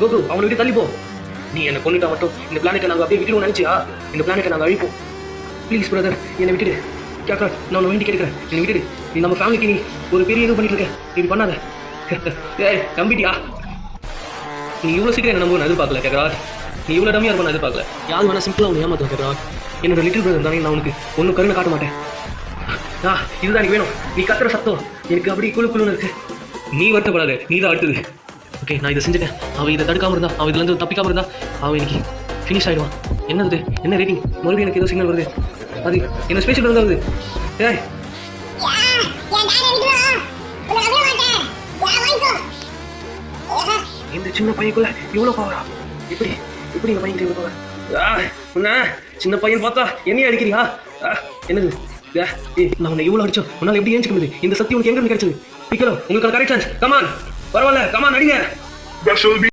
Coco அவனை விட்டு தள்ளி போ. நீ என்னை கொண்டுட்டா மட்டும் இந்த பிளானெட்டை நாங்கள் அப்படியே விட்டுருவோம் நினச்சியா? இந்த பிளானெட்டை நாங்கள் அழிப்போம். ப்ளீஸ் பிரதர், என்னை விட்டுடு. கேட்கா, நான் உன்னை வேண்டி கேட்குறேன், என்னை விட்டுடு. நீ நம்ம ஃபேமிலிக்கு நீ ஒரு பெரிய இது பண்ணிட்டு இருக்க, இப்படி பண்ணாத. ஏய் நம்பிட்டியா? நீ இவ்வளோ சீக்கிரம் என்ன நம்ப நான் எதிர்பார்க்கல கேட்கறா. நீ இவ்வளோ டம்மியாக இருக்கும் நான் எதிர்பார்க்கல. யாரு வேணா சிம்பிளாக உன்னை ஏமாத்தும் கேட்கறா. என்னோட லிட்டில் பிரதர் தானே, நான் உனக்கு ஒன்றும் கருணை காட்ட மாட்டேன். இதுதான் எனக்கு வேணும். நீ கத்துற சத்தம் எனக்கு அப்படி குழுன்னு இருக்கு. நீ வருத்தப்படாத, நீ தான் அடுத்தது. ஓகே, நான் இதை செஞ்சுட்டேன். அவன் இதை தடுக்காமல் இருந்தா, அவன் இதுலேருந்து தப்பிக்காமல் இருந்தா, அவன் இன்னைக்கு ஃபினிஷ் ஆகிடுவான். என்னது என்ன ரேட்டிங்? மறுபடியும் எனக்கு ஏதோ சிக்னல் வருது. அது என்ன ஸ்பேஷல் இருந்தால் வருது. ஏய் இந்த சின்ன பையனுக்குள்ள இவ்வளோ பவரா? எப்படி எப்படி இந்த பையன் இவ்வளோ பவர்? சின்ன பையன் பார்த்தா என்னையே அடிக்கிறியா? என்னது? நான் உன்னை இவ்வளோ அடிச்சோம், உன்னால் எப்படி ஏஞ்சிக்க முடியுது? இந்த சக்தி உனக்கு எங்க கிடைச்சது? பிக்கலோ, உங்களுக்கு கரெக்ட் சான்ஸ். கமான், பரவாயில்ல, கமான் அடிங்க.